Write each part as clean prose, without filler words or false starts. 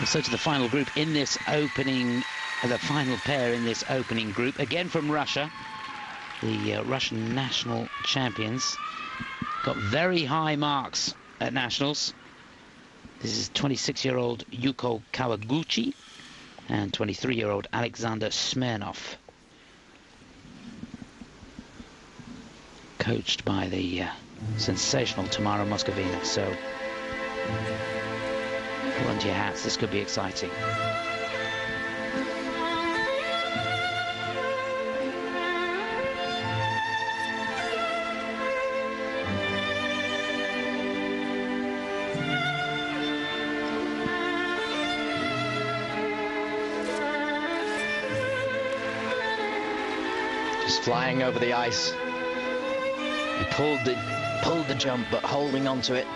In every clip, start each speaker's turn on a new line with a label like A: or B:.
A: So to the final group in this opening, the final pair in this opening group, again from Russia, the Russian national champions. Got very high marks at nationals. This is 26-year-old Yuko Kawaguchi and 23-year-old Alexander Smirnov, coached by the sensational Tamara Moscovina. So hold on to your hats, this could be exciting.
B: Just flying over the ice. He pulled the jump, but holding on to it.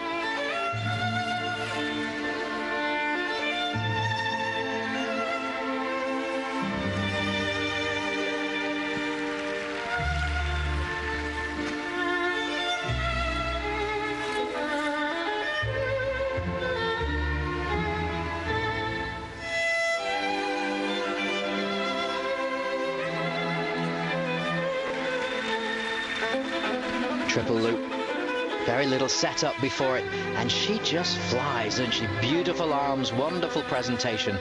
B: Triple loop, very little setup before it, and she just flies, and she beautiful arms, wonderful presentation.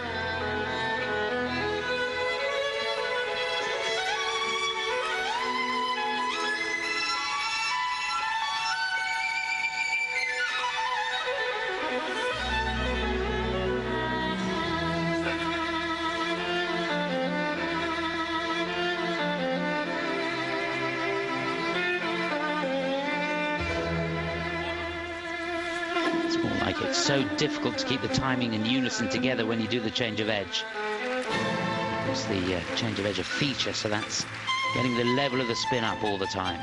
A: It's so difficult to keep the timing and unison together when you do the change of edge. It's the change of edge a feature, so that's getting the level of the spin up all the time.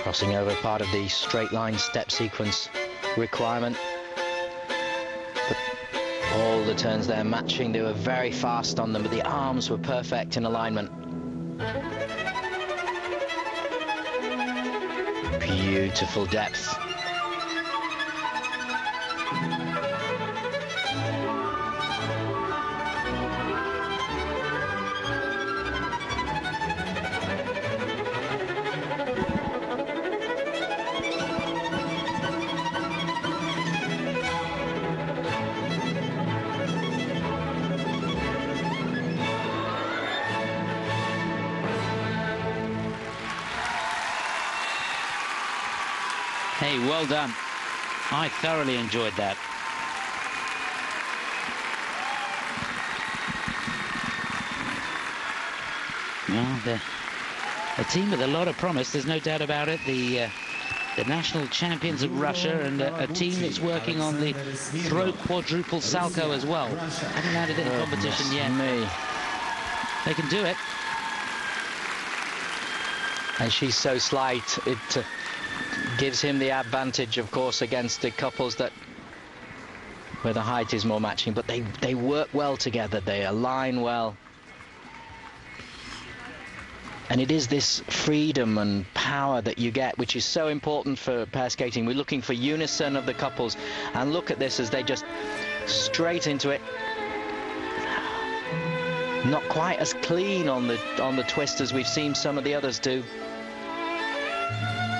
B: Crossing over part of the straight line step sequence requirement. But all the turns there matching, they were very fast on them, but the arms were perfect in alignment. Beautiful depth.
A: Hey, well done. I thoroughly enjoyed that. Well, a team with a lot of promise, there's no doubt about it. The national champions of Russia, and a team that's working on the throat quadruple salto as well. Haven't landed it in competition yet. They can do it.
B: And she's so slight, it gives him the advantage, of course, against the couples that where the height is more matching, but they work well together, they align well. And it is this freedom and power that you get, which is so important for pair skating. We're looking for unison of the couples, and look at this as they just straight into it. Not quite as clean on the twist as we've seen some of the others do.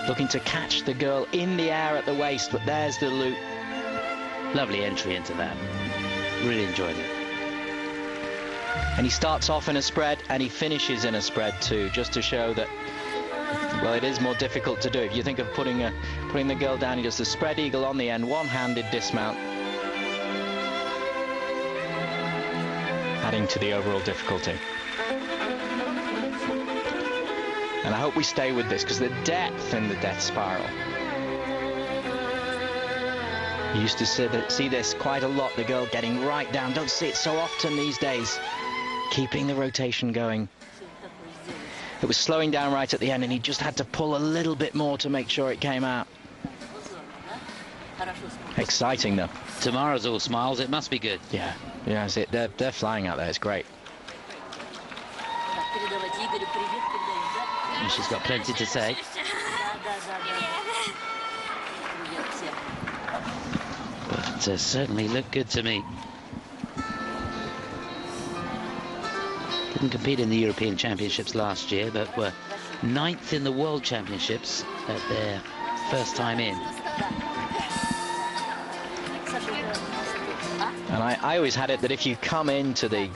B: Looking to catch the girl in the air at the waist, but there's the loop.
A: Lovely entry into that. Really enjoyed it.
B: And he starts off in a spread and he finishes in a spread too, just to show that, well, it is more difficult to do. If you think of putting the girl down, he does the spread eagle on the end, one-handed dismount, adding to the overall difficulty. And I hope we stay with this, because the depth in the death spiral. You used to see this quite a lot, the girl getting right down. Don't see it so often these days. Keeping the rotation going. It was slowing down right at the end, and he just had to pull a little bit more to make sure it came out. Exciting, though.
A: Tomorrow's all smiles. It must be good.
B: Yeah, yeah, that's it. They're flying out there. It's great.
A: And she's got plenty to say. But certainly looked good to me. Didn't compete in the European Championships last year, but were 9th in the World Championships at their first time in.
B: And I always had it that if you come into the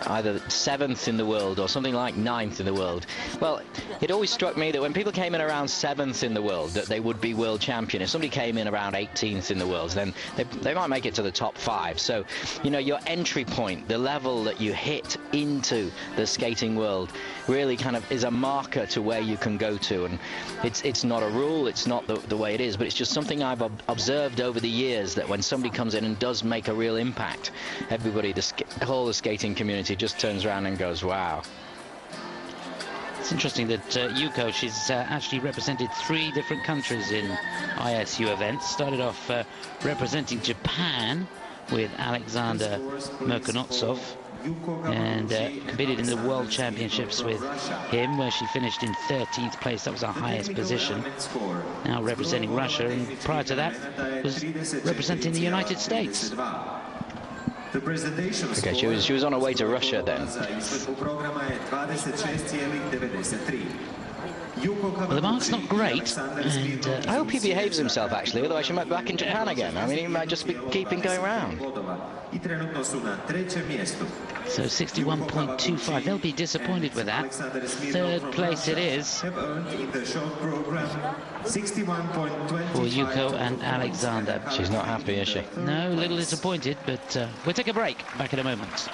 B: either 7th in the world or something like 9th in the world, well, it always struck me that when people came in around 7th in the world, that they would be world champion. If somebody came in around 18th in the world, then they might make it to the top 5. So, you know, your entry point, the level that you hit into the skating world, really kind of is a marker to where you can go to. And it's not a rule, it's not the way it is, but it's just something I've observed over the years, that when somebody comes in and does make a real impact, everybody, the whole skating community just turns around and goes, wow.
A: It's interesting that Yuko, she's actually represented 3 different countries in ISU events. Started off representing Japan with Alexander Merkonotsov, and competed in the World Championships with him, where she finished in 13th place. That was her highest position. Now representing Russia, and prior to that was representing the United States.
B: Okay, she was on her way to Russia then.
A: Well, the mark's not great, and
B: I hope he behaves himself, actually, otherwise she might be back in Japan again. I mean, he might just be keeping going round.
A: So 61.25, they'll be disappointed with that. 3rd place it is for Yuko and Alexander.
B: She's not happy, is she?
A: No, a little disappointed, but we'll take a break. Back in a moment.